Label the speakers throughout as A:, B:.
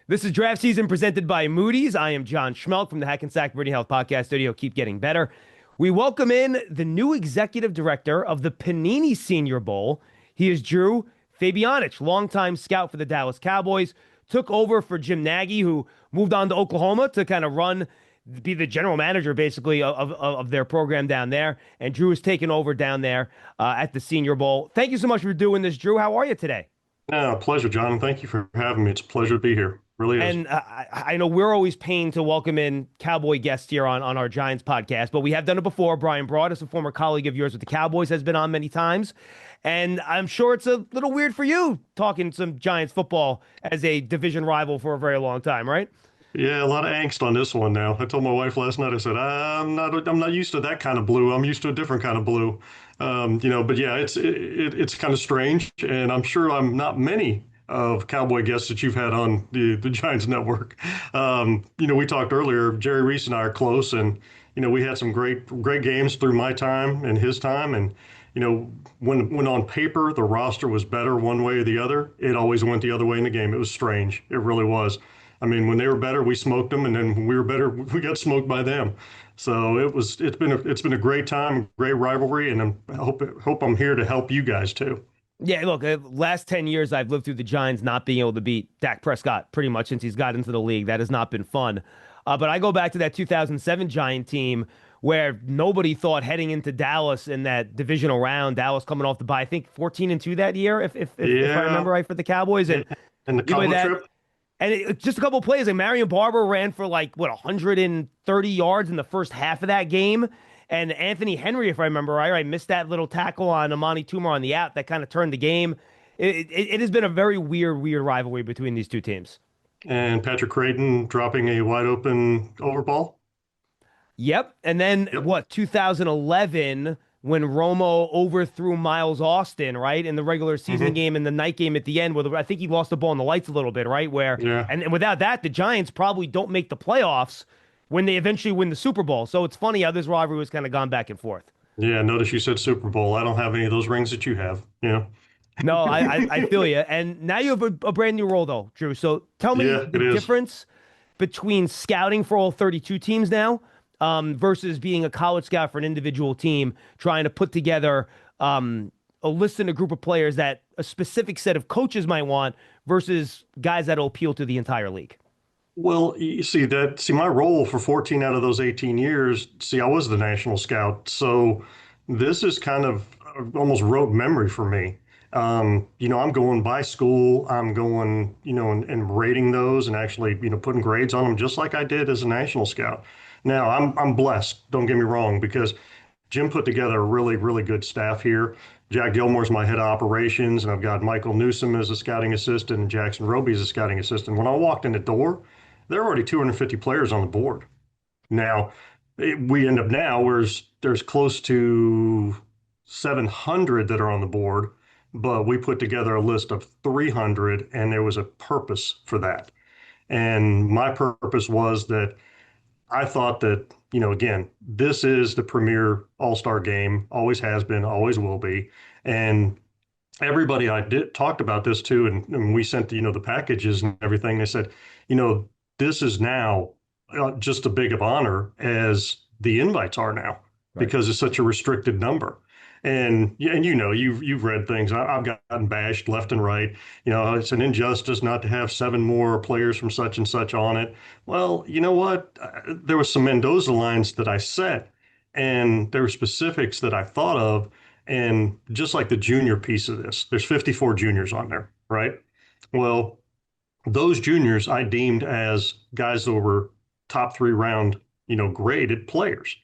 A: This is draft season presented by Moody's. I am John Schmeelk from the Hackensack Birdie Health Podcast Studio. Keep getting better. We welcome in the new executive director of the Panini Senior Bowl. He is Drew Fabianich, longtime scout for the Dallas Cowboys. Took over for Jim Nagy, who moved on to Oklahoma to kind of be the general manager, basically, of their program down there. And Drew has taken over down there at the Senior Bowl. Thank you so much for doing this, Drew. How are you today?
B: Pleasure, John. Thank you for having me. It's a pleasure to be here. Really is.
A: And I know we're always pained to welcome in Cowboy guests here on our Giants podcast, but we have done it before. Brian Broaddus, a former colleague of yours with the Cowboys, has been on many times. And I'm sure it's a little weird for you talking some Giants football as a division rival for a very long time, right?
B: Yeah, a lot of angst on this one now. I told my wife last night, I said, I'm not used to that kind of blue. I'm used to a different kind of blue. But yeah, it's kind of strange. And I'm sure I'm not many of Cowboy guests that you've had on the Giants network. We talked earlier, Jerry Reese and I are close, and, we had some great games through my time and his time. And, when on paper, the roster was better one way or the other, it always went the other way in the game. It was strange. It really was. I mean, when they were better, we smoked them, and then when we were better, we got smoked by them. So it's been a great time, great rivalry, and I hope I'm here to help you guys too.
A: Yeah, look, last 10 years I've lived through the Giants not being able to beat Dak Prescott pretty much since he's got into the league. That has not been fun. But I go back to that 2007 Giant team where nobody thought heading into Dallas in that divisional round, Dallas coming off the bye, I think 14-2 that year, if I remember right, for the Cowboys.
B: And the Cutler trip.
A: And just a couple of plays, like Marion Barber ran for 130 yards in the first half of that game. And Anthony Henry, if I remember right, missed that little tackle on Amani Toomer on the out that kind of turned the game. It has been a very weird rivalry between these two teams.
B: And Patrick Creighton dropping a wide open overball.
A: Yep. And then 2011, when Romo overthrew Miles Austin, right, in the regular season game and the night game at the end, where I think he lost the ball in the lights a little bit, right? And without that, the Giants probably don't make the playoffs when they eventually win the Super Bowl. So it's funny how this rivalry has kind of gone back and forth.
B: Yeah, notice you said Super Bowl. I don't have any of those rings that you have.
A: No, I feel you. And now you have a brand new role, though, Drew. So tell me the difference between scouting for all 32 teams now versus being a college scout for an individual team, trying to put together a list and a group of players that a specific set of coaches might want versus guys that will appeal to the entire league.
B: Well, you see my role for 14 out of those 18 years, I was the national scout. So this is kind of almost rote memory for me. I'm going by school, I'm going, and rating those and actually, putting grades on them just like I did as a national scout. Now I'm blessed, don't get me wrong, because Jim put together a really, really good staff here. Jack Gilmore's my head of operations, and I've got Michael Newsom as a scouting assistant and Jackson Roby as a scouting assistant. When I walked in the door, there are already 250 players on the board. Now, we end up now where there's close to 700 that are on the board, but we put together a list of 300, and there was a purpose for that. And my purpose was that I thought that, again, this is the premier all-star game, always has been, always will be. And everybody I talked about this to, and we sent, the packages and everything. They said, this is now just as big of honor as the invites are now, because it's such a restricted number. And you've read things. I've gotten bashed left and right. It's an injustice not to have 7 more players from such and such on it. Well, you know what? There was some Mendoza lines that I set, and there were specifics that I thought of. And just like the junior piece of this, there's 54 juniors on there, right? Well, those juniors I deemed as guys that were top 3 round, graded players.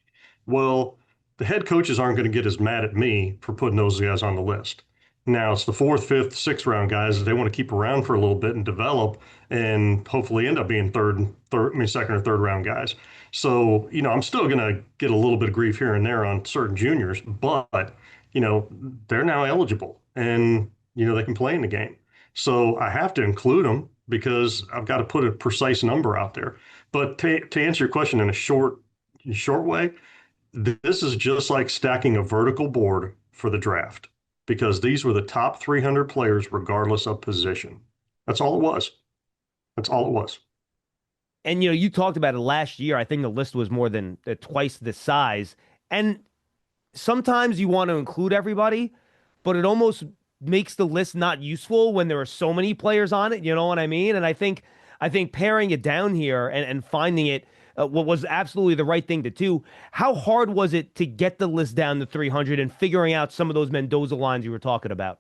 B: Well, the head coaches aren't going to get as mad at me for putting those guys on the list. Now it's the 4th, 5th, 6th round guys that they want to keep around for a little bit and develop and hopefully end up being second or third round guys. So, I'm still going to get a little bit of grief here and there on certain juniors, but, they're now eligible and, they can play in the game. So I have to include them because I've got to put a precise number out there. But to answer your question in a short way, this is just like stacking a vertical board for the draft, because these were the top 300 players regardless of position. That's all it was. That's all it was.
A: And you talked about it last year. I think the list was more than twice the size. And sometimes you want to include everybody, but it almost makes the list not useful when there are so many players on it. You know what I mean? And I think paring it down here and finding it what was absolutely the right thing to do. How hard was it to get the list down to 300 and figuring out some of those Mendoza lines you were talking about?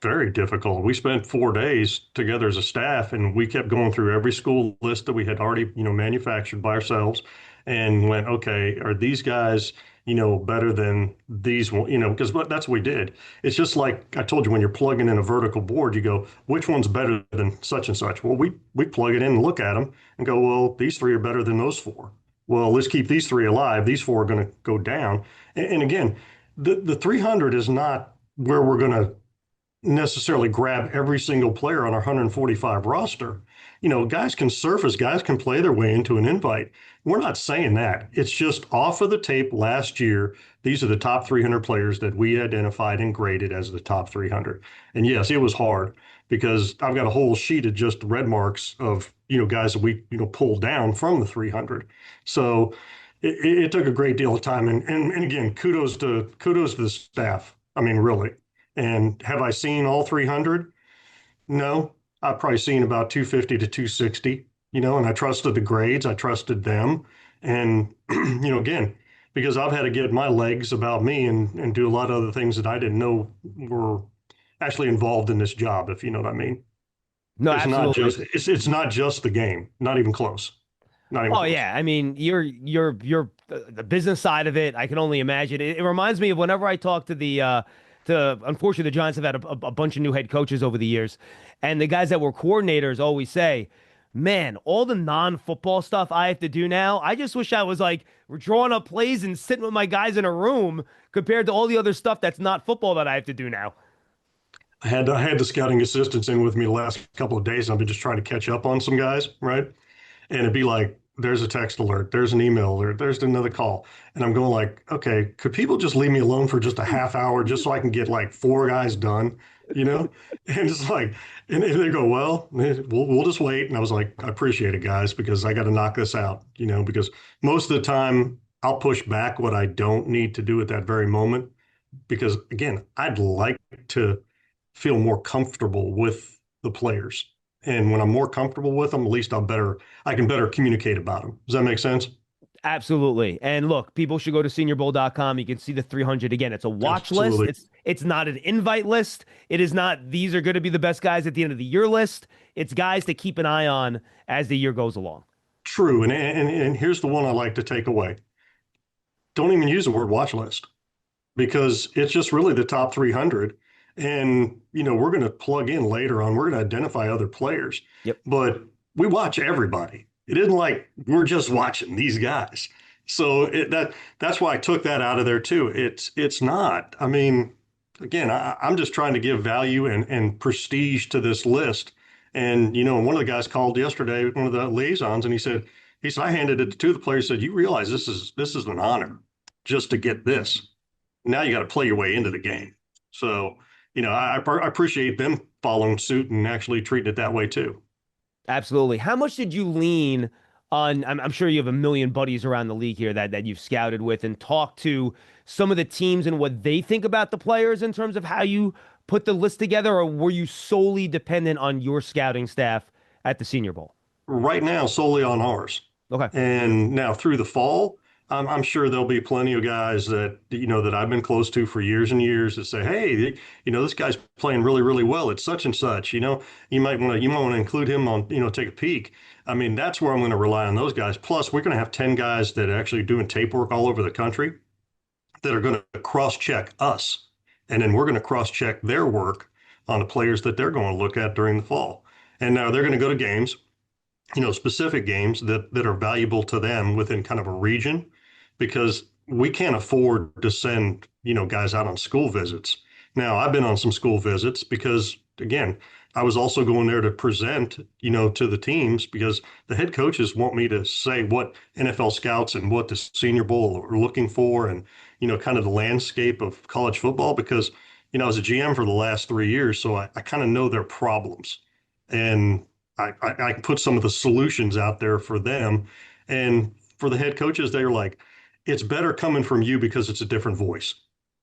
B: Very difficult. We spent 4 days together as a staff, and we kept going through every school list that we had already, manufactured by ourselves, and went, okay, are these guys, better than these one, because that's what we did. It's just like I told you, when you're plugging in a vertical board, you go, which one's better than such and such? Well, we plug it in and look at them and go, well, these three are better than those four. Well, let's keep these three alive. These four are going to go down. And again, the 300 is not where we're going to necessarily grab every single player on our 145 roster. Guys can surface, guys can play their way into an invite. We're not saying that. It's just off of the tape last year. These are the top 300 players that we identified and graded as the top 300. And yes, it was hard because I've got a whole sheet of just red marks of, guys that we, pulled down from the 300. So it took a great deal of time. And again, kudos to the staff. I mean, really. And have I seen all 300? No, I've probably seen about 250 to 260, and I trusted the grades. I trusted them. And, again, because I've had to get my legs about me and do a lot of other things that I didn't know were actually involved in this job, if you know what I mean.
A: No,
B: It's not
A: absolutely.
B: just it's not just the game, not even close. Not even
A: Oh
B: close.
A: yeah, I mean, you're the business side of it. I can only imagine. It reminds me of whenever I talk to the unfortunately the Giants have had a bunch of new head coaches over the years, and the guys that were coordinators always say, "Man, all the non-football stuff I have to do now. I just wish I was like drawing up plays and sitting with my guys in a room compared to all the other stuff that's not football that I have to do now."
B: I had the scouting assistants in with me the last couple of days. And I've been just trying to catch up on some guys, right? And it'd be like, there's a text alert, there's an email alert, there's another call. And I'm going like, okay, could people just leave me alone for just a half hour just so I can get like four guys done, you know? And it's like, and they go, well, we'll just wait. And I was like, I appreciate it, guys, because I got to knock this out, because most of the time I'll push back what I don't need to do at that very moment. Because again, I'd like to feel more comfortable with the players. And when I'm more comfortable with them, at least I can better communicate about them. Does that make sense?
A: Absolutely. And look, people should go to seniorbowl.com. You can see the 300 again. It's a watch list.
B: Absolutely.
A: It's not an invite list. It is not these are going to be the best guys at the end of the year list. It's guys to keep an eye on as the year goes along.
B: True. And here's the one I like to take away. Don't even use the word watch list because it's just really the top 300. And, we're going to plug in later on, we're going to identify other players,
A: Yep.
B: but we watch everybody. It isn't like we're just watching these guys. So that's why I took that out of there too. It's not. I mean, again, I'm just trying to give value and prestige to this list. And, one of the guys called yesterday, one of the liaisons, and he said, I handed it to the player, said, you realize this is an honor just to get this. Now you got to play your way into the game. So, I appreciate them following suit and actually treating it that way too.
A: Absolutely. How much did you lean on? I'm sure you have a million buddies around the league here that you've scouted with and talked to some of the teams and what they think about the players in terms of how you put the list together, or were you solely dependent on your scouting staff at the Senior Bowl?
B: Right now, solely on ours.
A: Okay.
B: And now through the fall, I'm sure there'll be plenty of guys that I've been close to for years and years that say, hey, this guy's playing really, really well at such and such. You might want to include him on, take a peek. I mean, that's where I'm going to rely on those guys. Plus, we're going to have 10 guys that are actually doing tape work all over the country that are going to cross-check us. And then we're going to cross-check their work on the players that they're going to look at during the fall. And now they're going to go to games, specific games that are valuable to them within kind of a region, because we can't afford to send, guys out on school visits. Now, I've been on some school visits because, again, I was also going there to present, to the teams because the head coaches want me to say what NFL scouts and what the Senior Bowl are looking for and, kind of the landscape of college football because, I was a GM for the last 3 years, so I kind of know their problems. And I put some of the solutions out there for them. And for the head coaches, they're like, it's better coming from you because it's a different voice.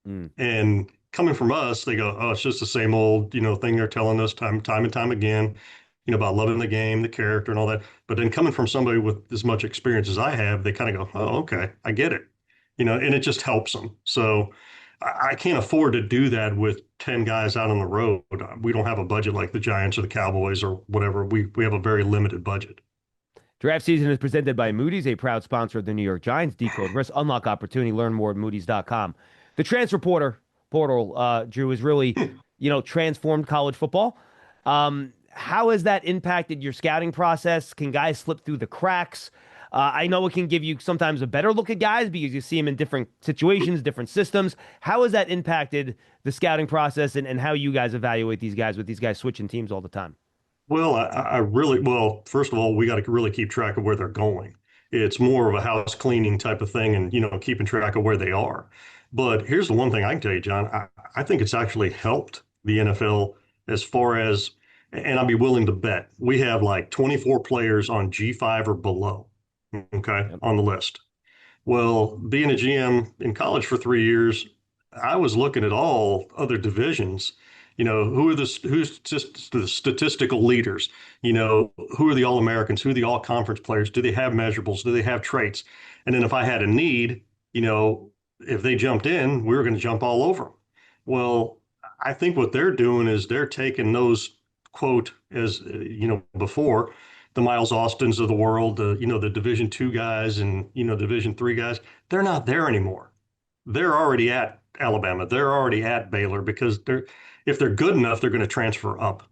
A: Mm.
B: And coming from us, they go, oh, it's just the same old, thing they're telling us time and time again, about loving the game, the character and all that. But then coming from somebody with as much experience as I have, they kind of go, oh, okay, I get it, and it just helps them. So I can't afford to do that with 10 guys out on the road. We don't have a budget like the Giants or the Cowboys or whatever. We have a very limited budget.
A: Draft season is presented by Moody's, a proud sponsor of the New York Giants. Decode risk, unlock opportunity, learn more at Moody's.com. The transfer portal, Drew, has really, transformed college football. How has that impacted your scouting process? Can guys slip through the cracks? I know it can give you sometimes a better look at guys because you see them in different situations, different systems. How has that impacted the scouting process and how you guys evaluate these guys with these guys switching teams all the time?
B: Well, well, first of all, we got to really keep track of where they're going. It's more of a house cleaning type of thing and, keeping track of where they are. But here's the one thing I can tell you, John, I think it's actually helped the NFL as far as, and I'd be willing to bet, we have like 24 players on G5 or below, okay,
A: Yep.
B: on the list. Well, being a GM in college for 3 years, I was looking at all other divisions. Who's just the statistical leaders? Who are the All-Americans? Who are the All-Conference players? Do they have measurables? Do they have traits? And then if I had a need, if they jumped in, we were going to jump all over them. Well, I think what they're doing is they're taking those quote as before the Miles Austins of the world, the Division II guys and Division III guys, they're not there anymore. They're already at Alabama. They're already at Baylor because if they're good enough, they're going to transfer up.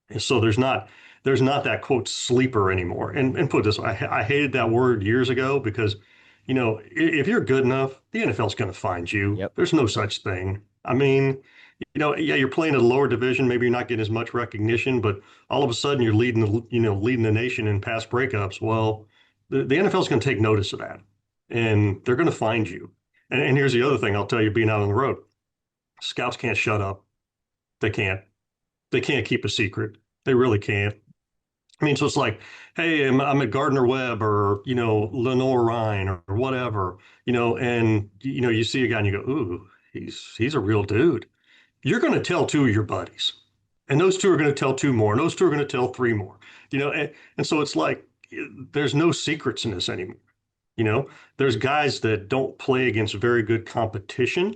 B: And so there's not that quote sleeper anymore. And put this, I hated that word years ago because if you're good enough, the NFL's going to find you.
A: Yep.
B: There's no such thing. I mean, yeah, you're playing at a lower division. Maybe you're not getting as much recognition, but all of a sudden you're leading the nation in pass breakups. Well, the NFL is going to take notice of that, and they're going to find you. And here's the other thing I'll tell you: being out on the road, scouts can't shut up. They can't. They can't keep a secret. They really can't. I mean, so it's like, hey, I'm at Gardner Webb or Lenore Ryan or whatever, and you see a guy and you go, ooh, he's a real dude. You're going to tell two of your buddies, and those two are going to tell two more, and those two are going to tell three more, and so it's like there's no secrets in this anymore. There's guys that don't play against very good competition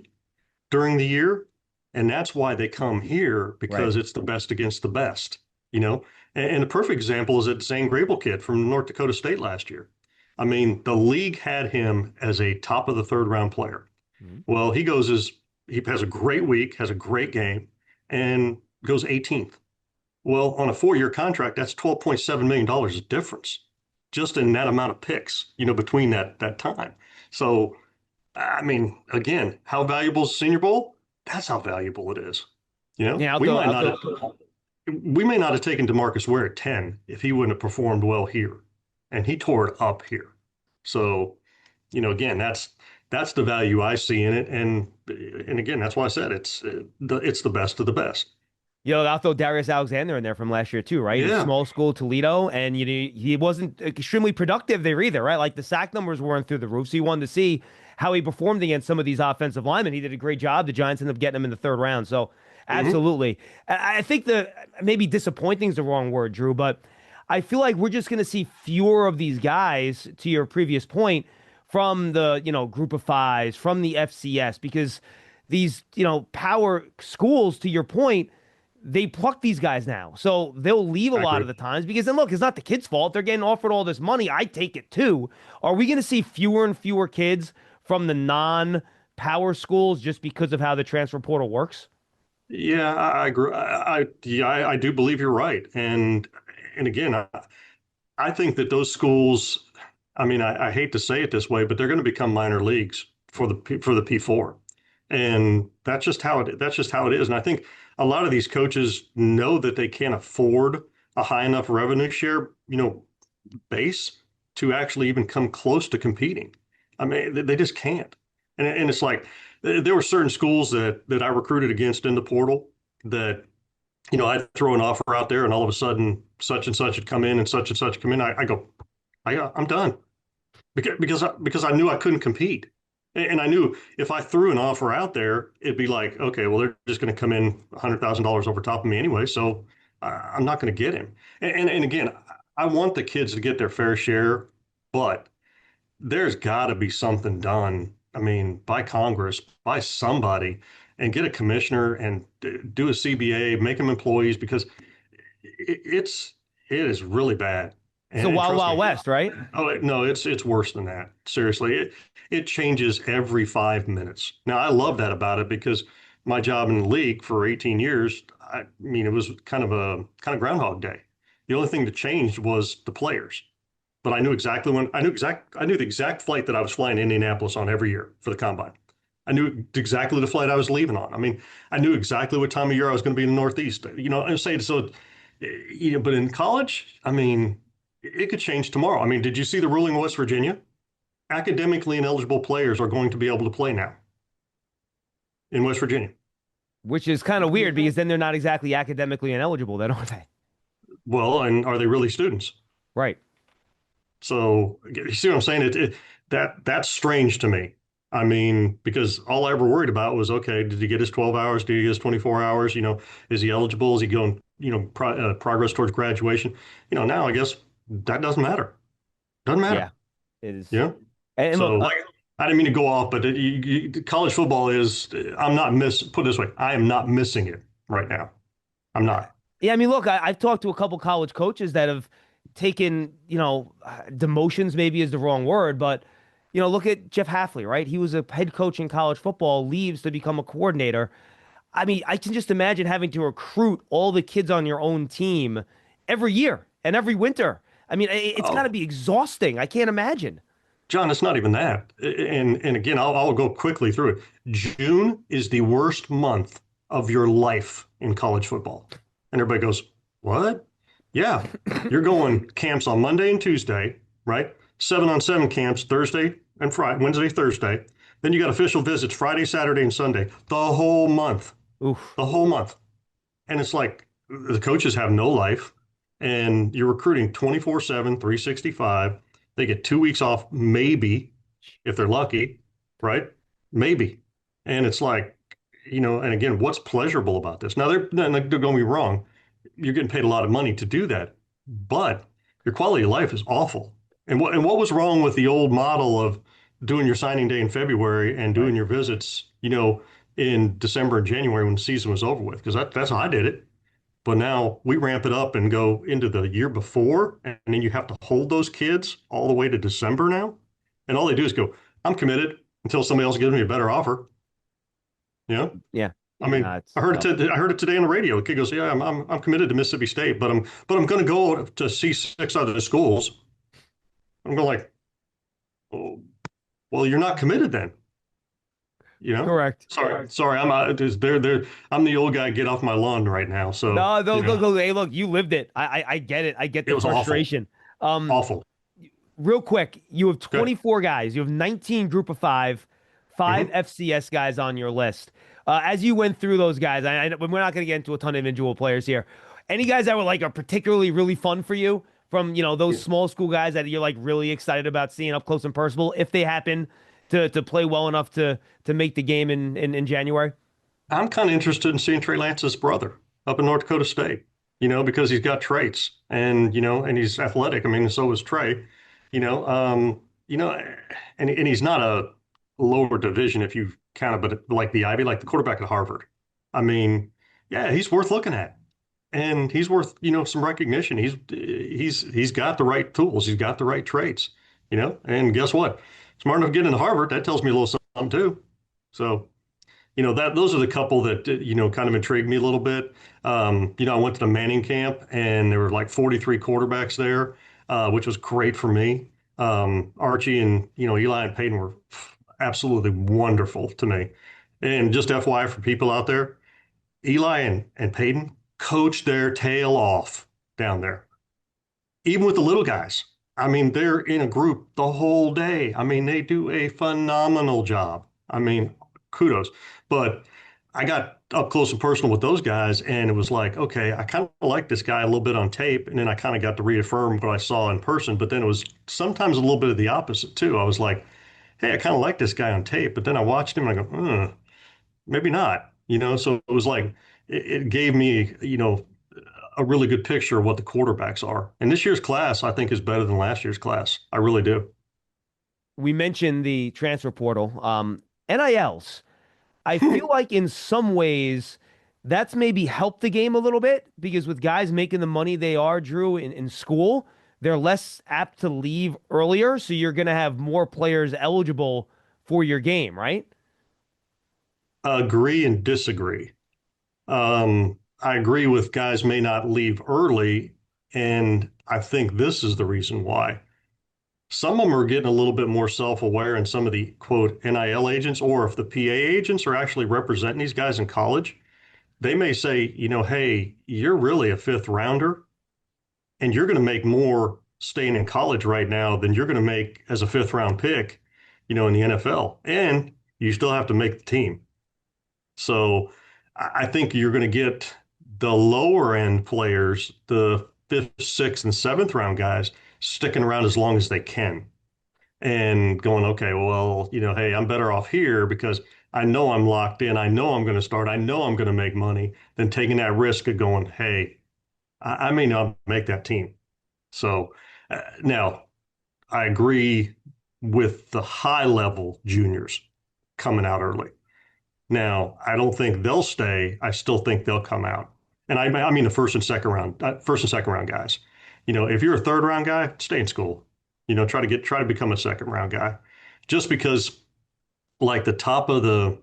B: during the year, and that's why they come here
A: Right.
B: because it's the best against the best, you know. And the perfect example is that Zane Grable kid from North Dakota State last year. I mean, the league had him as a top of the third round player.
A: Mhm.
B: Well, he has a great week, has a great game, and goes 18th. Well, on a 4-year contract, that's $12.7 million difference just in that amount of picks, between that time. So, I mean, again, how valuable is Senior Bowl? That's how valuable it is.
A: Yeah, I'll
B: We
A: throw,
B: might
A: I'll
B: not
A: throw,
B: have, we may not have taken DeMarcus Ware at 10 if he wouldn't have performed well here. And he tore it up here. So, again, that's the value I see in it. And again, that's why I said it's the best of the best.
A: I'll throw Darius Alexander in there from last year too, right? He's
B: Yeah.
A: small school Toledo, and he wasn't extremely productive there either, right? Like the sack numbers weren't through the roof, so you wanted to see how he performed against some of these offensive linemen. He did a great job. The Giants ended up getting him in the third round, so
B: Hmm.
A: absolutely. I think the maybe disappointing is the wrong word, Drew, but I feel like we're just going to see fewer of these guys. To your previous point, from the group of fives, from the FCS, because these power schools, to your point, they pluck these guys now. So they'll leave a
B: I
A: lot
B: agree.
A: of the times because then look, it's not the kids' fault. They're getting offered all this money. I take it too. Are we going to see fewer and fewer kids from the non-power schools just because of how the transfer portal works?
B: Yeah, I agree. Yeah, I do believe you're right. And again, I think that those schools, I mean, I hate to say it this way, but they're going to become minor leagues for the P4. And that's just how it is. And I think a lot of these coaches know that they can't afford a high enough revenue share, base to actually even come close to competing. I mean, they just can't. And it's like there were certain schools that I recruited against in the portal that I'd throw an offer out there and all of a sudden such and such had come in and such come in. I go, I'm done because I knew I couldn't compete. And I knew if I threw an offer out there, it'd be like, okay, well, they're just going to come in $100,000 over top of me anyway. So I'm not going to get him. And again, I want the kids to get their fair share, but there's got to be something done. I mean, by Congress, by somebody, and get a commissioner and do a CBA, make them employees because it's it is really bad.
A: It's a
B: And
A: wild,
B: trust
A: wild
B: me,
A: west, right?
B: oh no, it's worse than that. Seriously, it changes every 5 minutes. Now I love that about it because my job in the league for 18 years, I mean, it was kind of Groundhog Day. The only thing that changed was the players. But I knew the exact flight that I was flying to Indianapolis on every year for the combine. I knew exactly the flight I was leaving on. I mean, I knew exactly what time of year I was going to be in the Northeast. I'm saying so. But in college, I mean, it could change tomorrow. I mean, did you see the ruling in West Virginia? Academically ineligible players are going to be able to play now in West Virginia.
A: Which is kind of weird because then they're not exactly academically ineligible, then, are they?
B: Well, and are they really students?
A: Right.
B: So you see what I'm saying? That's strange to me. I mean, because all I ever worried about was, okay, did he get his 12 hours? Did he get his 24 hours? Is he eligible? Is he going, progress towards graduation? Now I guess that doesn't matter. Doesn't
A: Yeah,
B: matter.
A: it is.
B: Yeah.
A: And look,
B: So I didn't mean to go off, but college football I'm not put it this way, I am not missing it right now. I'm not.
A: yeah, I mean, look, I've talked to a couple college coaches that have taken, demotions maybe is the wrong word, but, look at Jeff Hafley, right? He was a head coach in college football, leaves to become a coordinator. I mean, I can just imagine having to recruit all the kids on your own team every year and every winter. I mean, it's got to
B: Oh,
A: be exhausting. I can't imagine.
B: John, it's not even that. And again, I'll go quickly through it. June is the worst month of your life in college football. And everybody goes, what? Yeah, you're going camps on Monday and Tuesday, right? 7-on-7 camps Thursday and Friday, Wednesday, Thursday. Then you got official visits Friday, Saturday, and Sunday. The whole month.
A: Oof.
B: The whole month. And it's like the coaches have no life and you're recruiting 24/7, 365. They get 2 weeks off, maybe, if they're lucky, right? Maybe. And it's like, and again, what's pleasurable about this? Now, don't get me wrong. You're getting paid a lot of money to do that, but your quality of life is awful. And what was wrong with the old model of doing your signing day in February and doing
A: Right.
B: your visits, in December and January when the season was over with? Because that's how I did it. But now we ramp it up and go into the year before, and then you have to hold those kids all the way to December now. And all they do is go, I'm committed until somebody else gives me a better offer. Yeah.
A: Yeah.
B: I
A: Yeah.
B: mean,
A: No, it's tough.
B: I heard it today on the radio. The kid goes, "Yeah, I'm committed to Mississippi State, but I'm going to go to see six other schools." I'm going like, oh, well, you're not committed then, you know?
A: Correct.
B: Sorry, I'm the old guy. Get off my lawn right now. So,
A: No, look, hey, look, you lived it. I get it. I get
B: it
A: the
B: was awful,
A: frustration. Um,
B: awful.
A: real quick, you have
B: Good.
A: 24 guys. You have 19 group of five, five
B: Hmm.
A: FCS guys on your list. As you went through those guys, we're not going to get into a ton of individual players here. Any guys that were like are particularly really fun for you from those small school guys that you're like really excited about seeing up close and personal if they happen to play well enough to make the game in January?
B: I'm kind of interested in seeing Trey Lance's brother up in North Dakota State, because he's got traits and he's athletic. I mean, so is Trey, you know, um, you know, and he's not a lower division if you kind of, but like the Ivy, like the quarterback at Harvard. I mean, yeah, he's worth looking at and he's worth, some recognition. He's got the right tools. He's got the right traits, and guess what? Smart enough to get into Harvard. That tells me a little something too. So, that those are the couple that kind of intrigued me a little bit. I went to the Manning camp and there were like 43 quarterbacks there, which was great for me. Archie and Eli and Peyton were absolutely wonderful to me. And just FYI for people out there, Eli and Peyton coached their tail off down there, even with the little guys. I mean, they're in a group the whole day. I mean, they do a phenomenal job. I mean, kudos. But I got up close and personal with those guys, and it was like, okay, I kind of like this guy a little bit on tape, and then I kind of got to reaffirm what I saw in person. But then it was sometimes a little bit of the opposite too. I was like, hey, I kind of like this guy on tape, but then I watched him and I go, maybe not. So it was like it gave me, a really good picture of what the quarterbacks are. And this year's class, I think, is better than last year's class. I really do.
A: We mentioned the transfer portal. NILs. I feel like in some ways that's maybe helped the game a little bit because with guys making the money they are, Drew, in school, they're less apt to leave earlier. So you're going to have more players eligible for your game, right?
B: Agree and disagree. I agree with guys may not leave early, and I think this is the reason why. Some of them are getting a little bit more self-aware, and some of the quote NIL agents, or if the PA agents are actually representing these guys in college, they may say, hey, you're really a fifth rounder, and you're going to make more staying in college right now than you're going to make as a fifth round pick, in the NFL. And you still have to make the team. So I think you're going to get the lower end players, the fifth, sixth, and seventh round guys, sticking around as long as they can and going, okay, well, hey, I'm better off here because I know I'm locked in. I know I'm going to start. I know I'm going to make money than taking that risk of going, hey, I may not make that team. So now I agree with the high level juniors coming out early. Now, I don't think they'll stay. I still think they'll come out. And I mean the first and second round guys. If you're a third round guy, stay in school. Try to become a second round guy. Just because like the top of the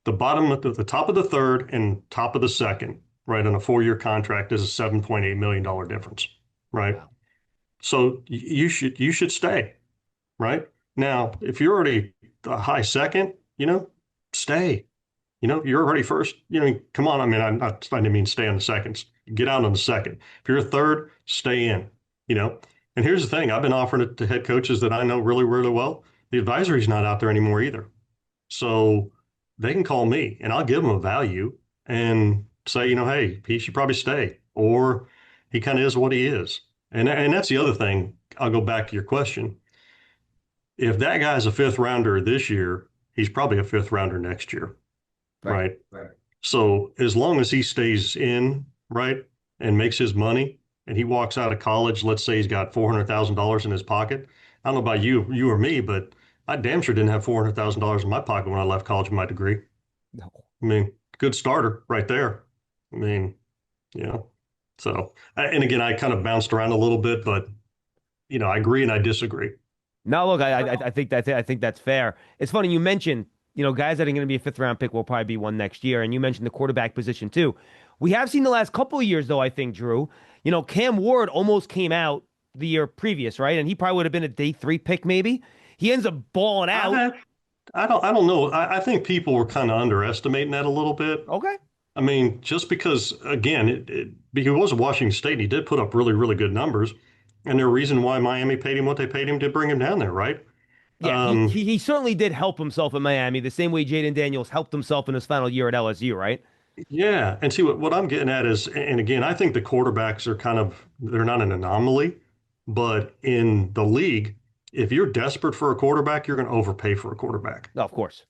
B: third and top of the second, right, on a 4-year contract is a $7.8 million difference, right?
A: Wow.
B: So you should stay, right? Now, if you're already a high second, stay. You're already first. Come on. I mean, I didn't mean stay on the seconds. Get out on the second. If you're a third, stay in. You know. And here's the thing: I've been offering it to head coaches that I know really, really well. The advisory's not out there anymore either, so they can call me and I'll give them a value and say, hey, he should probably stay, or he kind of is what he is. And that's the other thing. I'll go back to your question. If that guy's a fifth rounder this year, he's probably a fifth rounder next year,
A: Right.
B: right? So as long as he stays in, right, and makes his money, and he walks out of college, let's say he's got $400,000 in his pocket. I don't know about you or me, but I damn sure didn't have $400,000 in my pocket when I left college with my degree.
A: No.
B: I mean, good starter right there. I mean, you know, so, and again, I kind of bounced around a little bit, but, I agree and I disagree.
A: No, look, I think that's fair. It's funny you mentioned, guys that are going to be a fifth round pick will probably be one next year, and you mentioned the quarterback position too. We have seen the last couple of years, though. I think Drew, Cam Ward almost came out the year previous, right? And he probably would have been a day 3 pick, maybe. He ends up balling out.
B: I, I don't know. I think people were kind of underestimating that a little bit.
A: Okay.
B: I mean, just because, again, because he was at Washington State and he did put up really, really good numbers. And there's a reason why Miami paid him what they paid him to bring him down there, right?
A: Yeah,
B: Um,
A: he certainly did help himself in Miami, the same way Jaden Daniels helped himself in his final year at LSU, right?
B: yeah. And see, what I'm getting at is, and again, I think the quarterbacks are they're not an anomaly, but in the league, if you're desperate for a quarterback, you're going to overpay for a quarterback.
A: No, of course.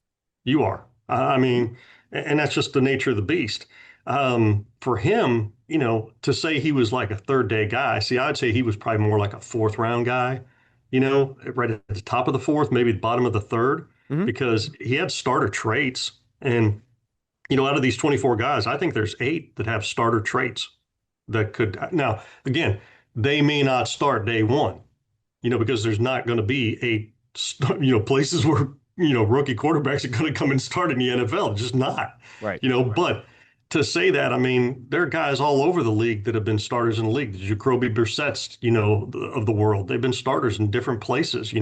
B: You are. I mean, and that's just the nature of the beast. For him, to say he was like a third day guy, see, I'd say he was probably more like a fourth round guy, right at the top of the fourth, maybe the bottom of the third,
A: Hmm.
B: because he had starter traits. And, out of these 24 guys, I think there's 8 that have starter traits that could. Now, again, they may not start day one, because there's not going to be 8, places where, rookie quarterbacks are going to come and start in the NFL. Just not,
A: Right.
B: but to say that, I mean, there are guys all over the league that have been starters in the league. The Jacoby Brissett's, of the world. They've been starters in different places.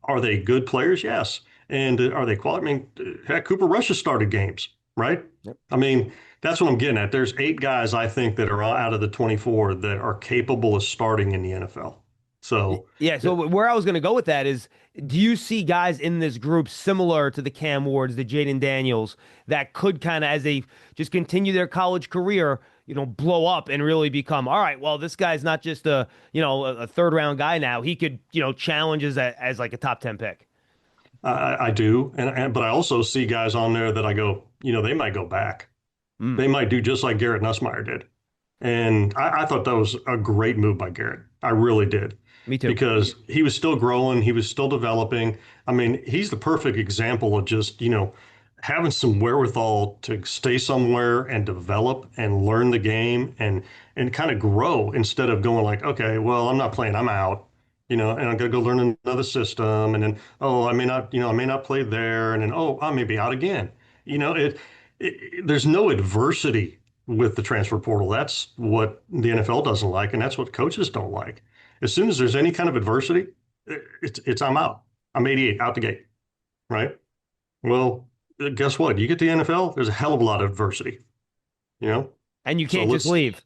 B: Are they good players? Yes. And are they quality? I mean, heck, Cooper Rush has started games, right?
A: Yep.
B: I mean, that's what I'm getting at. There's 8 guys I think that are out of the 24 that are capable of starting in the NFL. So,
A: Yeah, so where I was going to go with that is, do you see guys in this group similar to the Cam Wards, the Jaden Daniels, that could kind of, as they just continue their college career, blow up and really become, all right, well, this guy's not just a third round guy now. He could, challenge as like a top 10 pick.
B: I do, but I also see guys on there that I go, they might go back.
A: Mm,
B: They might do just like Garrett Nussmeier did. And I thought that was a great move by Garrett. I really did.
A: me too.
B: Because he was still growing, he was still developing. I mean, he's the perfect example of just, having some wherewithal to stay somewhere and develop and learn the game and kind of grow instead of going like, okay, well, I'm not playing, I'm out, and I'm gonna go learn another system. And then, oh, I may not play there. And then, oh, I may be out again. There's no adversity with the transfer portal. That's what the NFL doesn't like, and that's what coaches don't like. As soon as there's any kind of adversity, it's I'm out. I'm 88 out the gate, right? Well, guess what? You get to the NFL, there's a hell of a lot of adversity, you know.
A: And you
B: So
A: can't just
B: let's
A: leave.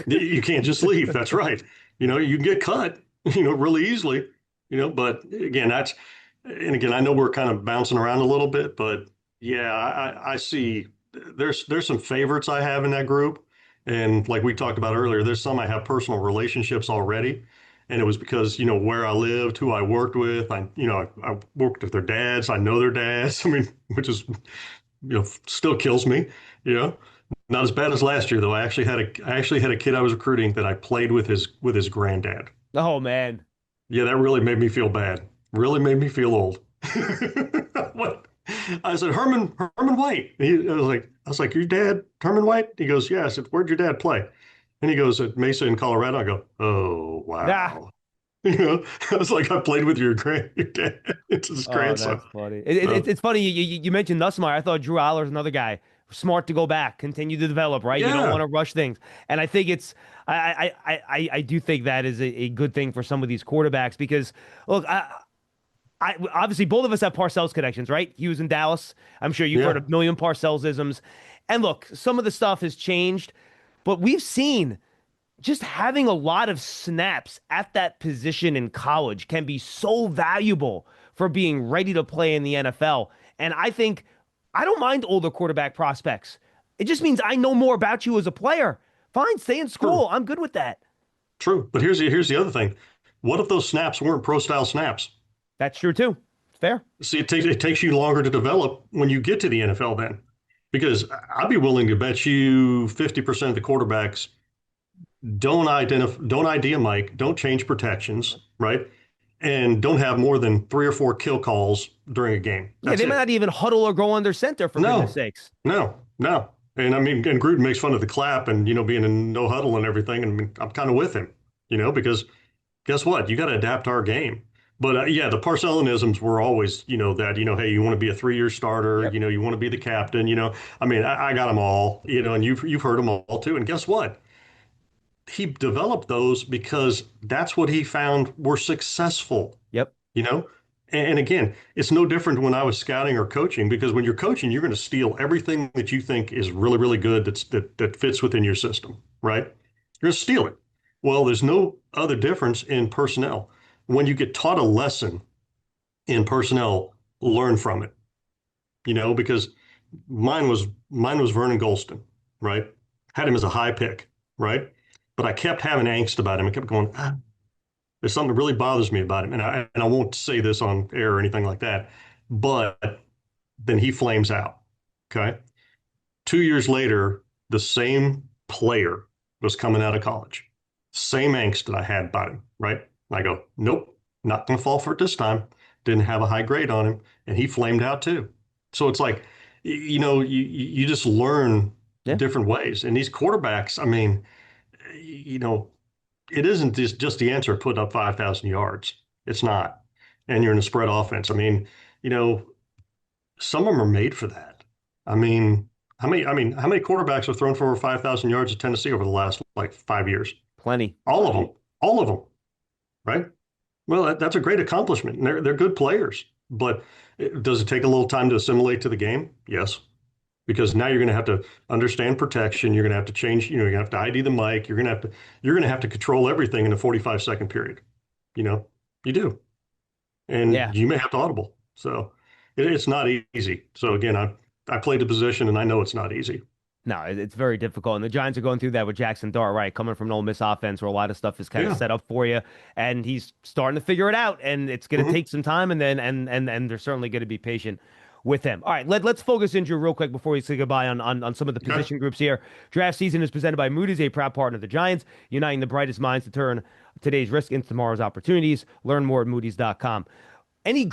B: you can't just leave. That's right. You can get cut, really easily, but again, and again, I know we're kind of bouncing around a little bit, but yeah, I see there's some favorites I have in that group. And like we talked about earlier, there's some I have personal relationships already. And it was because, where I lived, who I worked with, I worked with their dads. I know their dads. I mean, which is, still kills me, you know. Not as bad as last year though. I actually had a kid I was recruiting that I played with his granddad.
A: Oh man.
B: Yeah, that really made me feel bad. Really made me feel old. What? I said, Herman White. I was like, your dad, Herman White? He goes, yeah. I said, where'd your dad play? And he goes, at Mesa in Colorado. I go, oh
A: Ah,
B: wow. I was like, I played with your dad. It's his
A: oh,
B: grandson.
A: that's funny.
B: So,
A: It's funny you mentioned Nussmeier. I thought Drew Aller's another guy, smart to go back, continue to develop. Right, you don't want
B: yeah,
A: to rush things, and I think I do think that is a good thing for some of these quarterbacks because look, I obviously both of us have Parcells connections, right? He was in Dallas. I'm sure you've heard
B: yeah,
A: a million Parcells-isms, and look, some of the stuff has changed, but we've seen just having a lot of snaps at that position in college can be so valuable for being ready to play in the NFL. And I think I don't mind older quarterback prospects. It just means I know more about you as a player. Fine, stay in
B: true,
A: school. I'm good with that.
B: true. But here's the other thing. What if those snaps weren't pro style snaps?
A: That's true too. Fair.
B: See, it takes you longer to develop when you get to the NFL then. Because I'd be willing to bet you 50% of the quarterbacks don't ID a mic, don't change protections, right? And don't have more than 3 or 4 kill calls during a game.
A: Yeah,
B: That's
A: they might not
B: it.
A: even huddle or go under center for goodness
B: No,
A: sakes.
B: no. And I mean, and Gruden makes fun of the clap and, being in no huddle and everything. And I mean, I'm kind of with him, because guess what? You got to adapt our game. But yeah, the Parcellianisms were always, that, hey, you want to be a 3-year starter,
A: Yep.
B: you want to be the captain, I mean, I got them all, and you've heard them all too. And guess what? He developed those because that's what he found were successful,
A: Yep.
B: you know? And again, it's no different when I was scouting or coaching because when you're coaching, you're going to steal everything that you think is really, really good that fits within your system, right? You're going to steal it. Well, there's no other difference in personnel. When you get taught a lesson in personnel, learn from it, because mine was Vernon Golston, right? Had him as a high pick, right? But I kept having angst about him. I kept going, there's something that really bothers me about him. And I won't say this on air or anything like that, but then he flames out. Okay. 2 years later, the same player was coming out of college. Same angst that I had about him, right? And I go, nope, not going to fall for it this time. Didn't have a high grade on him, and he flamed out too. So it's like, you just learn
A: Yeah.
B: different ways. And these quarterbacks, I mean, you know, it isn't just the answer putting up 5,000 yards. It's not. And you're in a spread offense. I mean, you know, some of them are made for that. I mean, how many quarterbacks have thrown for over 5,000 yards at Tennessee over the last like 5 years?
A: Plenty.
B: All of them. All of them, right? Well, that's a great accomplishment. And they're good players. But does it take a little time to assimilate to the game? Yes. Because now you're going to have to understand protection. You're going to have to change, you're going to have to ID the mic. You're going to have to control everything in a 45-second period. You know, you do,
A: Yeah.
B: and you may have to audible. So it's not easy. So again, I played the position, and I know it's not easy.
A: No, it's very difficult. And the Giants are going through that with Jackson Dart, right? Coming from an Ole Miss offense where a lot of stuff is kind of
B: Yeah.
A: set up for you. And he's starting to figure it out. And it's going to
B: Hmm.
A: take some time. And then, and they're certainly going to be patient with him. All right, let's focus in, Drew, real quick before we say goodbye on some of the
B: Okay.
A: position groups here. Draft season is presented by Moody's, a proud partner of the Giants, uniting the brightest minds to turn today's risk into tomorrow's opportunities. Learn more at Moody's.com. Any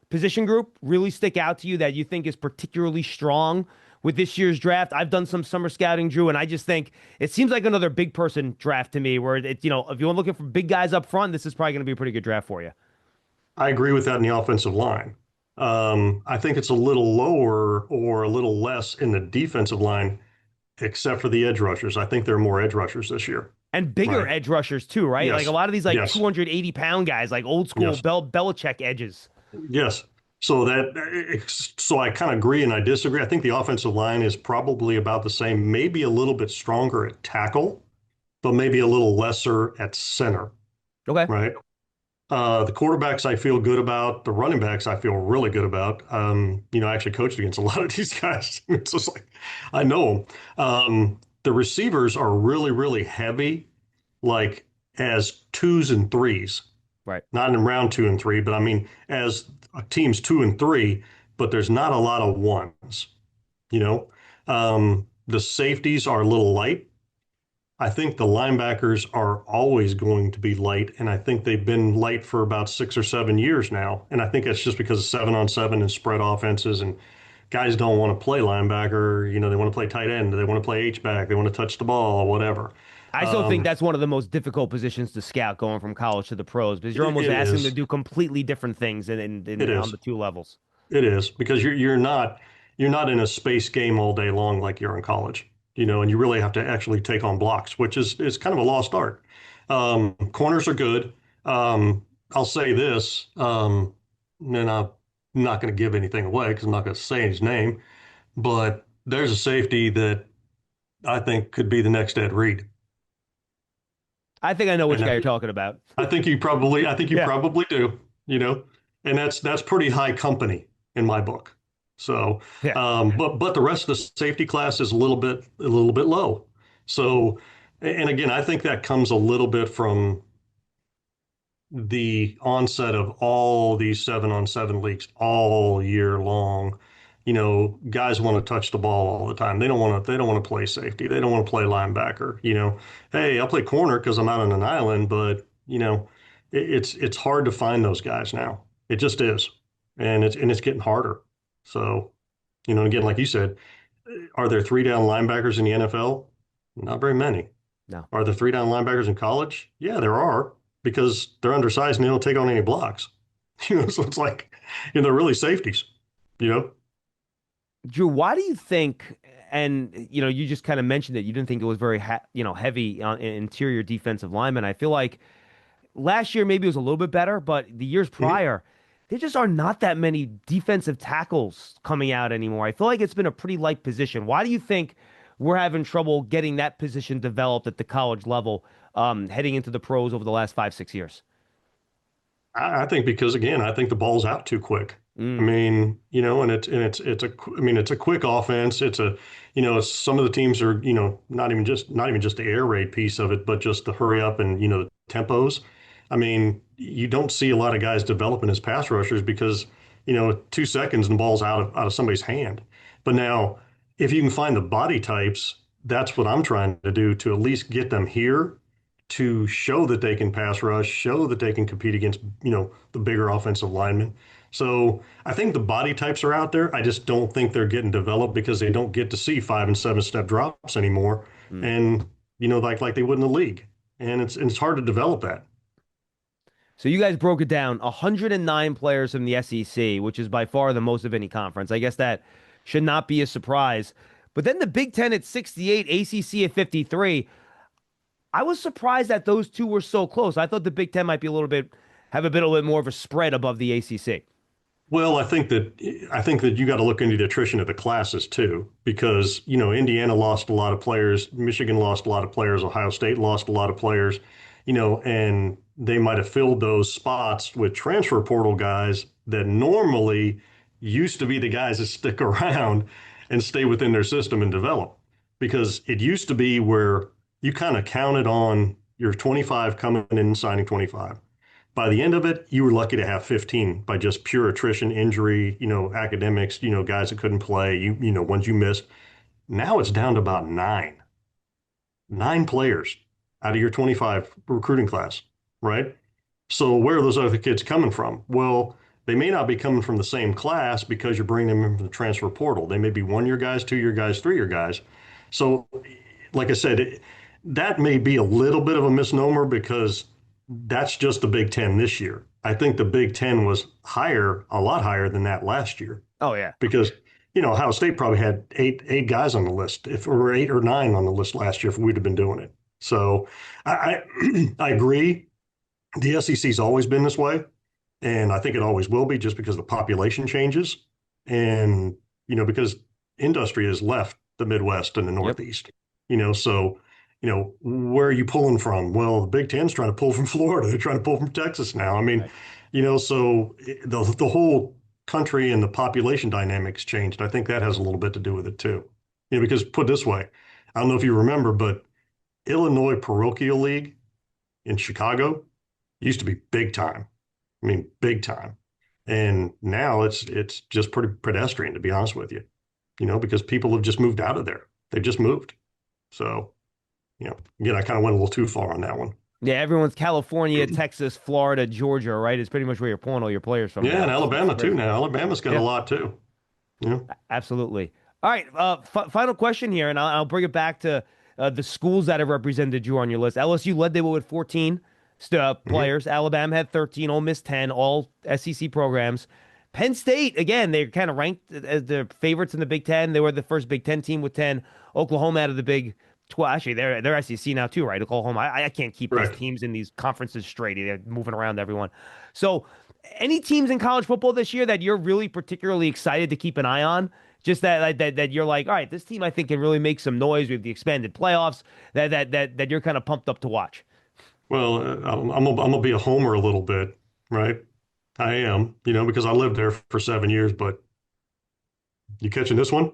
A: position group, really stick out to you that you think is particularly strong with this year's draft? I've done some summer scouting, Drew, and I just think it seems like another big person draft to me. Where it, if you're looking for big guys up front, this is probably going to be a pretty good draft for you.
B: I agree with that in the offensive line. I think it's a little lower or a little less in the defensive line, except for the edge rushers. I think there are more edge rushers this year,
A: And bigger
B: right?
A: edge rushers too, right? Like a
B: Yes,
A: lot of these like
B: yes,
A: 280-pound guys, like old school
B: yes,
A: Belichick edges.
B: yes. So I kind of agree and I disagree. I think the offensive line is probably about the same, maybe a little bit stronger at tackle, but maybe a little lesser at center,
A: Okay.
B: right? The quarterbacks I feel good about. The running backs I feel really good about. I actually coached against a lot of these guys. It's just like I know them. The receivers are really, really heavy, like as twos and threes.
A: Right.
B: Not in round two and three, but I mean as teams two and three. But there's not a lot of ones. You know, the safeties are a little light. I think the linebackers are always going to be light, and I think they've been light for about 6 or 7 years now. And I think that's just because of 7-on-7 and spread offenses, and guys don't want to play linebacker. They want to play tight end, they want to play H-back, they want to touch the ball, or whatever.
A: I still think
B: Um,
A: that's one of the most difficult positions to scout going from college to the pros because you're almost
B: it
A: asking them to
B: is.
A: do completely different things
B: It
A: on
B: is.
A: the two levels.
B: It is because you're not in a space game all day long like you're in college, and you really have to actually take on blocks, which is kind of a lost art. Corners are good. I'll say this, and I'm not going to give anything away because I'm not going to say his name, but there's a safety that I think could be the next Ed Reed,
A: I think I know which
B: and
A: guy you're talking about.
B: I think you
A: Yeah.
B: probably do, and that's pretty high company in my book. So,
A: Yeah.
B: but the rest of the safety class is a little bit low. So, and again, I think that comes a little bit from the onset of all these 7-on-7 leagues all year long. Guys want to touch the ball all the time. They don't want to play safety. They don't want to play linebacker. Hey, I'll play corner because I'm out on an island, but it's hard to find those guys now. It just is. And it's getting harder. So, again, like you said, are there three down linebackers in the NFL? Not very many.
A: No.
B: Are there three down linebackers in college? Yeah, there are because they're undersized and they don't take on any blocks. So it's like, they're really safeties, you know?
A: Drew, why do you think, and you just kind of mentioned it, you didn't think it was very heavy on interior defensive linemen. I feel like last year maybe it was a little bit better, but the years
B: Mhm.
A: prior, there just are not that many defensive tackles coming out anymore. I feel like it's been a pretty light position. Why do you think we're having trouble getting that position developed at the college level, heading into the pros over the last 5, 6 years?
B: I think because again, I think the ball's out too quick. I
A: Mm,
B: mean, it's a quick offense. Some of the teams are, not even just the air raid piece of it, but just the hurry up and, the tempos. I mean, you don't see a lot of guys developing as pass rushers because, 2 seconds and the ball's out of somebody's hand. But now, if you can find the body types, that's what I'm trying to do to at least get them here to show that they can pass rush, show that they can compete against, the bigger offensive linemen. So I think the body types are out there. I just don't think they're getting developed because they don't get to see 5 and 7 step drops anymore.
A: mm.
B: And, like they would in the league. And it's hard to develop that.
A: So you guys broke it down 109 players from the SEC, which is by far the most of any conference. I guess that should not be a surprise. But then the Big Ten at 68, ACC at 53. I was surprised that those two were so close. I thought the Big Ten might be have a bit more of a spread above the ACC.
B: Well, I think that you got to look into the attrition of the classes too, because Indiana lost a lot of players, Michigan lost a lot of players, Ohio State lost a lot of players. and they might have filled those spots with transfer portal guys that normally used to be the guys that stick around and stay within their system and develop. Because it used to be where you kind of counted on your 25 coming in and signing 25. By the end of it, you were lucky to have 15 by just pure attrition, injury, academics, guys that couldn't play, ones you missed. Now it's down to about nine players out of your 25 recruiting class, right? So where are those other kids coming from? Well, they may not be coming from the same class because you're bringing them in from the transfer portal. They may be 1 year guys, 2 year guys, 3 year guys. So, like I said, that may be a little bit of a misnomer because that's just the Big Ten this year. I think the Big Ten was higher, a lot higher than that last year
A: Oh yeah.
B: because Ohio State probably had eight guys on the list, if or 8 or 9 on the list last year if we'd have been doing it. So I agree. The SEC's always been this way, and I think it always will be, just because the population changes, and because industry has left the Midwest and the
A: Yep.
B: Northeast. So where are you pulling from? Well, the Big Ten's trying to pull from Florida. They're trying to pull from Texas now. I mean,
A: Right.
B: so the whole country and the population dynamics changed. I think that has a little bit to do with it too. Because put this way, I don't know if you remember, but Illinois Parochial League in Chicago used to be big time. I mean, big time. And now it's just pretty pedestrian, to be honest with you. Because people have just moved out of there. They've just moved. So, again, I kind of went a little too far on that one.
A: Yeah, everyone's California, Texas, Florida, Georgia, right? It's pretty much where you're pulling all your players from
B: Yeah,
A: now.
B: and
A: It's
B: Alabama too
A: crazy.
B: now. Alabama's got a
A: Yeah,
B: lot too. Yeah.
A: absolutely. All right, final question here, and I'll bring it back to the schools that have represented you on your list. LSU led the way with 14
B: Mhm.
A: players. Alabama had 13. Ole Miss 10. All SEC programs. Penn State, again, they're kind of ranked as the favorites in the Big Ten. They were the first Big Ten team with 10. Oklahoma out of the Big 12. Actually, they're SEC now too, right? Oklahoma. I can't keep these
B: Correct.
A: teams in these conferences straight. They're moving around everyone. So, any teams in college football this year that you're really particularly excited to keep an eye on? Just that you're like, all right, this team I think can really make some noise with the expanded playoffs. That you're kind of pumped up to watch.
B: Well, I'm gonna be a homer a little bit, right? I am, because I lived there for 7 years. But you catching this one?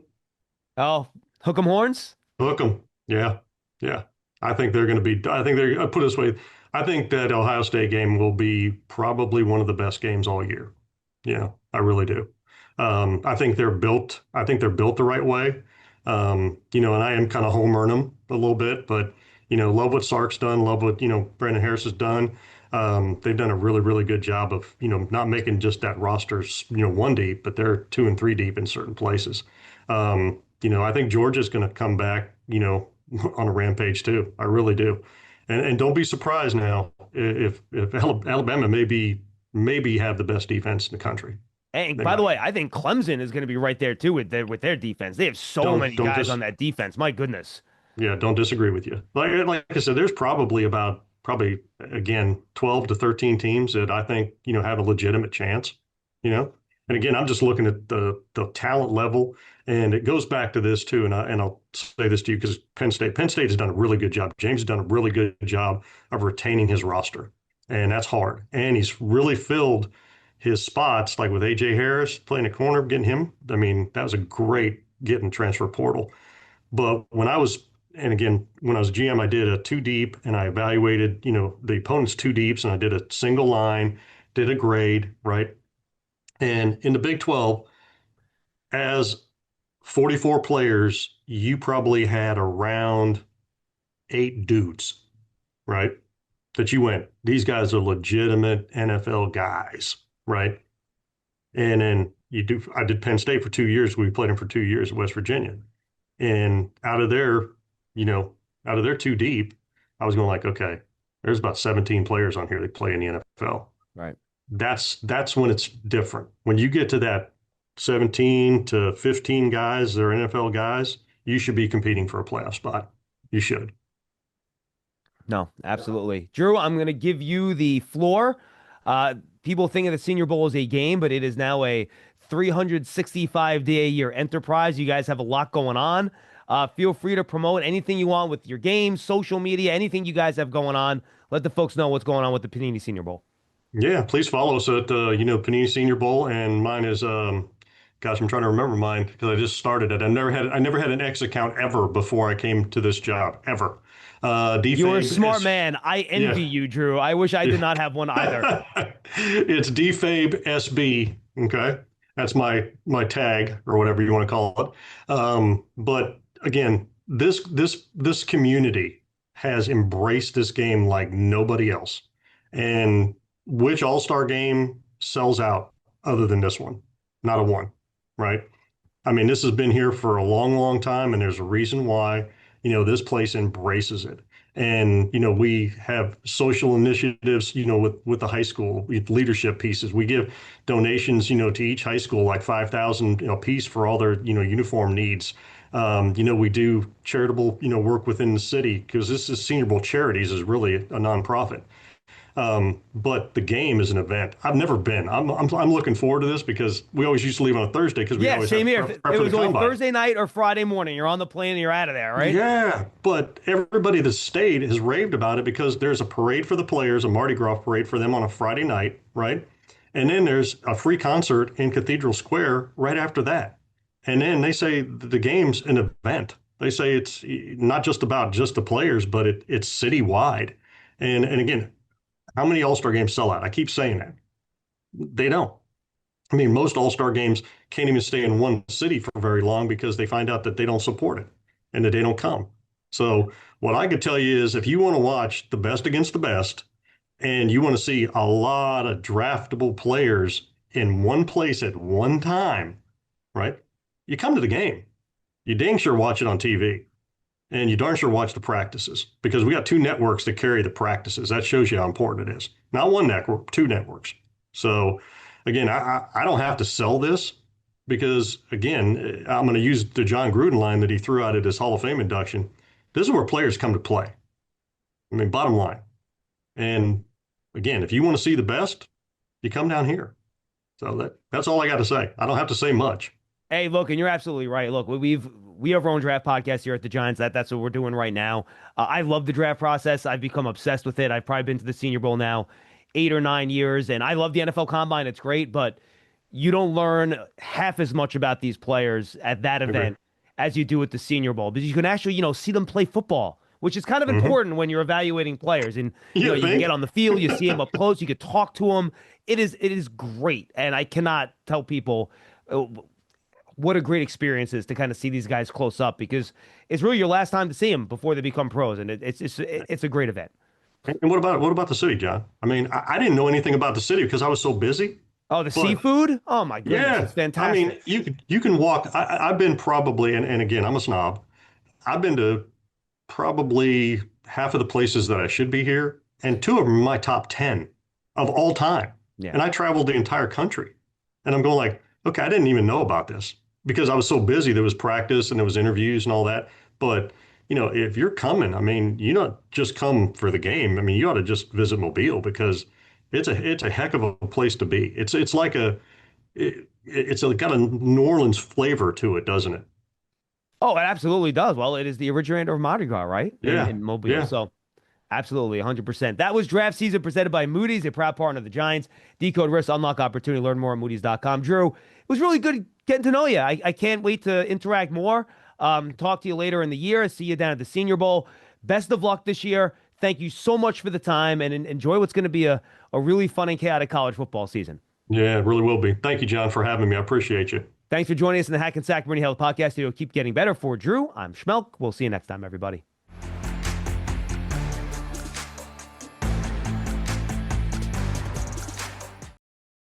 A: Oh, hook 'em horns.
B: Hook 'em. Yeah, yeah. I think they're going to be. I think they're. I put it this way. I think that Ohio State game will be probably one of the best games all year. Yeah, I really do. I think they're built. I think they're built the right way. And I am kind of homering them a little bit, but love what Sark's done. Love what Brandon Harris has done. They've done a really, really good job of not making just that rosters one deep, but they're 2 and 3 deep in certain places. I think Georgia's going to come back, on a rampage too. I really do. And don't be surprised now if Alabama maybe have the best defense in the country.
A: And
B: They
A: by the
B: might.
A: way, I think Clemson is going to be right there too with their defense. They have so
B: Don't
A: many
B: don't
A: guys
B: dis
A: on that defense. My goodness.
B: Yeah, don't disagree with you. Like I said, there's probably again 12 to 13 teams that I think have a legitimate chance. You know, and again, I'm just looking at the talent level, and it goes back to this too. And I'll say this to you because Penn State has done a really good job. James has done a really good job of retaining his roster, and that's hard. And he's really filled his spots, like with AJ Harris playing a corner, getting him. I mean, that was a great getting transfer portal. But and again, when I was GM, I did a 2 deep and I evaluated, the opponent's 2 deeps, and I did a single line, did a grade, right? And in the Big 12, as 44 players, you probably had around 8 dudes, right? That you went, these guys are legitimate NFL guys, right? And then I did Penn State for 2 years. We played them for 2 years at West Virginia. And you know, out of their 2 deep, I was going like, okay, there's about 17 players on here that play in the NFL.
A: Right.
B: That's when it's different. When you get to that 17 to 15 guys that are NFL guys, you should be competing for a playoff spot. You should.
A: No, absolutely. Drew, I'm going to give you the floor. Uh, People think of the Senior Bowl as a game, but it is now a 365-day-a-year enterprise. You guys have a lot going on. Feel free to promote anything you want with your games, social media, anything you guys have going on. Let the folks know what's going on with the Panini Senior Bowl.
B: Yeah, please follow us at Panini Senior Bowl, and mine is gosh, I'm trying to remember mine because I just started it. I never had an X account ever before I came to this job ever.
A: You're a smart
B: DFabe
A: man. I
B: yeah.
A: envy you, Drew. I wish I did not have one either.
B: It's DFabe SB. Okay, that's my tag or whatever you want to call it. But again, this community has embraced this game like nobody else. And which All-Star game sells out other than this one? Not a one, right? I mean, this has been here for a long, long time, and there's a reason why, this place embraces it. And, we have social initiatives, with the high school with leadership pieces. We give donations, to each high school, like 5,000, piece for all their, uniform needs. We do charitable, work within the city because this is Senior Bowl Charities is really a nonprofit. But the game is an event. I've never been. I'm looking forward to this because we always used to leave on a Thursday because we
A: Yeah,
B: always
A: same
B: have
A: here.
B: prep
A: It
B: for
A: was
B: the
A: only
B: combine.
A: Thursday night or Friday morning. You're on the plane and you're out of there, right?
B: Yeah, but everybody that stayed has raved about it because there's a parade for the players, a Mardi Gras parade for them on a Friday night, right? And then there's a free concert in Cathedral Square right after that. And then they say the game's an event. They say it's not just about just the players, but it's citywide. And again, how many All-Star games sell out? I keep saying that. They don't. I mean, most All-Star games can't even stay in one city for very long because they find out that they don't support it and that they don't come. So what I could tell you is if you want to watch the best against the best and you want to see a lot of draftable players in one place at one time, right? You come to the game. You dang sure watch it on TV. And you darn sure watch the practices because we got two networks that carry the practices. That shows you how important it is. Not one network, two networks. So again, I don't have to sell this because again, I'm going to use the John Gruden line that he threw out at his Hall of Fame induction. This is where players come to play. I mean, bottom line. And again, if you want to see the best, you come down here. So that's all I got to say. I don't have to say much.
A: Hey, look, and you're absolutely right. Look, we have our own draft podcast here at the Giants. That's what we're doing right now. I love the draft process. I've become obsessed with it. I've probably been to the Senior Bowl now 8 or 9 years, and I love the NFL Combine. It's great, but you don't learn half as much about these players at that event as you do at the Senior Bowl because you can actually, see them play football, which is kind of important when you're evaluating players. And you can get on the field, you see them up close, you could talk to them. It is great, and I cannot tell people what a great experience is to kind of see these guys close up because it's really your last time to see them before they become pros, and it's a great event.
B: And what about the city, John? I mean, I didn't know anything about the city because I was so busy.
A: Oh, the seafood? Oh my goodness,
B: Yeah,
A: it's fantastic.
B: I mean, you can walk. I've been probably, and again, I'm a snob. I've been to probably half of the places that I should be here, and two of them are my top 10 of all time.
A: Yeah.
B: And I traveled the entire country, and I'm going like, okay, I didn't even know about this because I was so busy. There was practice and there was interviews and all that. But if you're coming, I mean, you don't just come for the game. I mean, you ought to just visit Mobile because it's a heck of a place to be. It's like got a New Orleans flavor to it, doesn't it?
A: Oh, it absolutely does. Well, it is the originator of Mardi Gras, right?
B: Yeah.
A: In Mobile.
B: Yeah.
A: So absolutely, 100%. That was draft season presented by Moody's, a proud partner of the Giants. Decode risk, unlock opportunity, learn more at Moody's.com. Drew, it was really good getting to know you. I can't wait to interact more. Talk to you later in the year. See you down at the Senior Bowl. Best of luck this year. Thank you so much for the time and enjoy what's going to be a really fun and chaotic college football season.
B: Yeah, it really will be. Thank you, John, for having me. I appreciate you.
A: Thanks for joining us in the Hackensack Bernie Health Podcast. It'll keep getting better. For Drew, I'm Schmeelk. We'll see you next time, everybody.